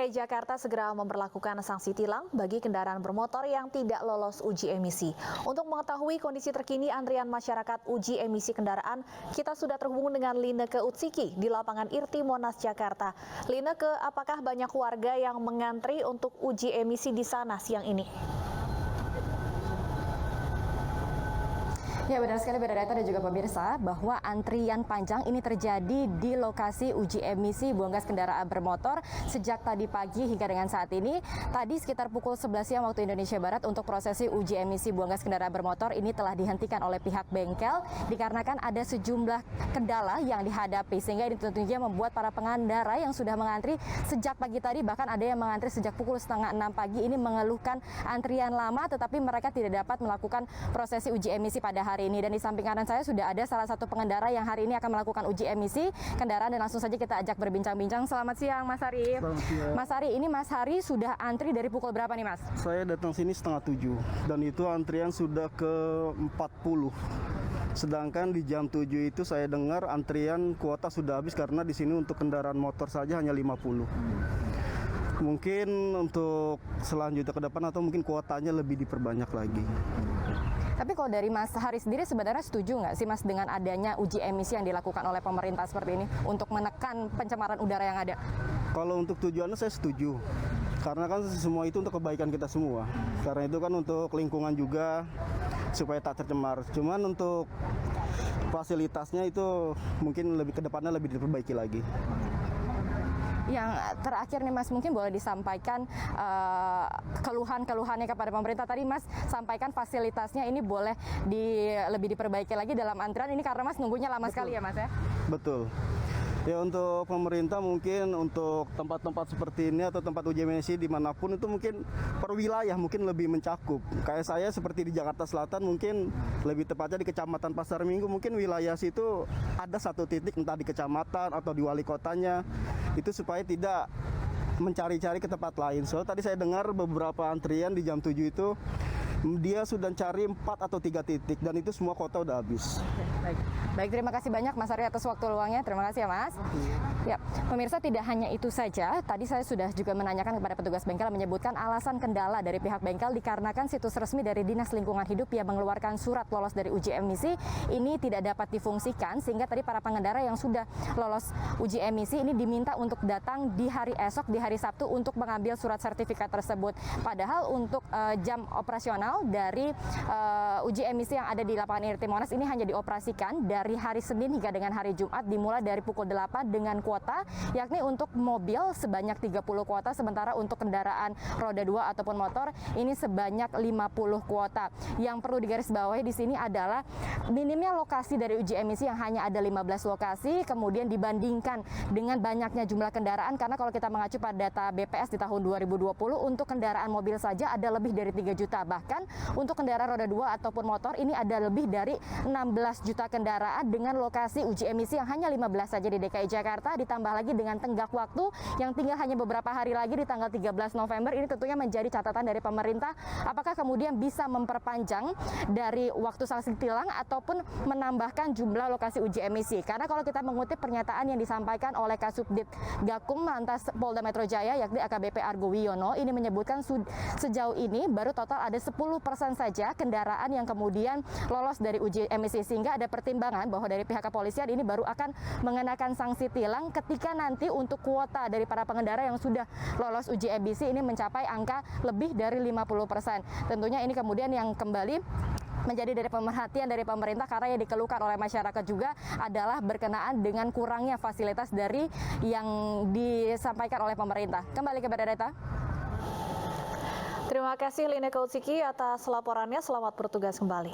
DKI Jakarta segera memberlakukan sanksi tilang bagi kendaraan bermotor yang tidak lolos uji emisi. Untuk mengetahui kondisi terkini antrian masyarakat uji emisi kendaraan, kita sudah terhubung dengan Lineke Utsiki di lapangan Irti Monas, Jakarta. Lineke, apakah banyak warga yang mengantri untuk uji emisi di sana siang ini? Ya, benar sekali Berdata dan juga pemirsa bahwa antrian panjang ini terjadi di lokasi uji emisi buang gas kendaraan bermotor sejak tadi pagi hingga dengan saat ini. Tadi sekitar pukul 11 siang waktu Indonesia Barat untuk prosesi uji emisi buang gas kendaraan bermotor ini telah dihentikan oleh pihak bengkel dikarenakan ada sejumlah kendala yang dihadapi, sehingga ini tentunya membuat para pengendara yang sudah mengantri sejak pagi tadi, bahkan ada yang mengantri sejak pukul 5:30 pagi ini mengeluhkan antrian lama, tetapi mereka tidak dapat melakukan prosesi uji emisi pada hari ini. Dan di samping kanan saya sudah ada salah satu pengendara yang hari ini akan melakukan uji emisi kendaraan, dan langsung saja kita ajak berbincang-bincang. Selamat siang Mas Hari. Selamat siang. Mas Hari, ini Mas Hari sudah antri dari pukul berapa nih Mas? Saya datang sini 6:30 dan itu antrian sudah ke 40. Sedangkan di jam 7 itu saya dengar antrian kuota sudah habis karena di sini untuk kendaraan motor saja hanya 50. Mungkin untuk selanjutnya ke depan atau mungkin kuotanya lebih diperbanyak lagi. Tapi kalau dari Mas Hari sendiri sebenarnya setuju nggak sih Mas dengan adanya uji emisi yang dilakukan oleh pemerintah seperti ini untuk menekan pencemaran udara yang ada? Kalau untuk tujuannya saya setuju. Karena kan semua itu untuk kebaikan kita semua. Karena itu kan untuk lingkungan juga supaya tak tercemar. Cuman untuk fasilitasnya itu mungkin lebih ke depannya lebih diperbaiki lagi. Yang terakhir nih Mas, mungkin boleh disampaikan keluhan-keluhannya kepada pemerintah. Tadi Mas sampaikan fasilitasnya ini boleh lebih diperbaiki lagi dalam antrian ini karena Mas nunggunya lama. Betul. Sekali ya Mas ya? Betul. Ya, untuk pemerintah mungkin untuk tempat-tempat seperti ini atau tempat uji emisi dimanapun itu mungkin per wilayah mungkin lebih mencakup. Kayak saya seperti di Jakarta Selatan mungkin lebih tepatnya di Kecamatan Pasar Minggu, mungkin wilayah situ ada satu titik entah di kecamatan atau di wali kotanya, itu supaya tidak mencari-cari ke tempat lain. So tadi saya dengar beberapa antrian di jam 7 itu dia sudah cari 4 atau 3 titik dan itu semua kota udah habis. Baik, terima kasih banyak Mas Ari atas waktu luangnya. Terima kasih ya Mas. Ya, pemirsa, tidak hanya itu saja. Tadi saya sudah juga menanyakan kepada petugas bengkel menyebutkan alasan kendala dari pihak bengkel dikarenakan situs resmi dari Dinas Lingkungan Hidup yang mengeluarkan surat lolos dari uji emisi ini tidak dapat difungsikan, sehingga tadi para pengendara yang sudah lolos uji emisi ini diminta untuk datang di hari esok, di hari Sabtu untuk mengambil surat sertifikat tersebut. Padahal untuk jam operasional dari uji emisi yang ada di lapangan Irti Monas ini hanya dioperasikan dari hari Senin hingga dengan hari Jumat, dimulai dari pukul 8 dengan kuota, yakni untuk mobil sebanyak 30 kuota, sementara untuk kendaraan roda 2 ataupun motor ini sebanyak 50 kuota. Yang perlu digarisbawahi di sini adalah minimnya lokasi dari uji emisi yang hanya ada 15 lokasi, kemudian dibandingkan dengan banyaknya jumlah kendaraan, karena kalau kita mengacu pada data BPS di tahun 2020 untuk kendaraan mobil saja ada lebih dari 3 juta, bahkan untuk kendaraan roda 2 ataupun motor ini ada lebih dari 16 juta kendaraan dengan lokasi uji emisi yang hanya 15 saja di DKI Jakarta, ditambah lagi dengan tenggak waktu yang tinggal hanya beberapa hari lagi di tanggal 13 November. Ini tentunya menjadi catatan dari pemerintah, apakah kemudian bisa memperpanjang dari waktu sanksi tilang ataupun menambahkan jumlah lokasi uji emisi. Karena kalau kita mengutip pernyataan yang disampaikan oleh Kasubdit Gakum Lantas Polda Metro Jaya yakni AKBP Argo Wiono, ini menyebutkan sejauh ini baru total ada 10% saja kendaraan yang kemudian lolos dari uji emisi, sehingga ada pertimbangan bahwa dari pihak kepolisian ini baru akan mengenakan sanksi tilang ketika nanti untuk kuota dari para pengendara yang sudah lolos uji emisi ini mencapai angka lebih dari 50%. Tentunya ini kemudian yang kembali menjadi dari pemerhatian dari pemerintah, karena yang dikeluhkan oleh masyarakat juga adalah berkenaan dengan kurangnya fasilitas dari yang disampaikan oleh pemerintah. Kembali ke Berdata. Terima kasih Lineke Utsiki atas laporannya. Selamat bertugas kembali.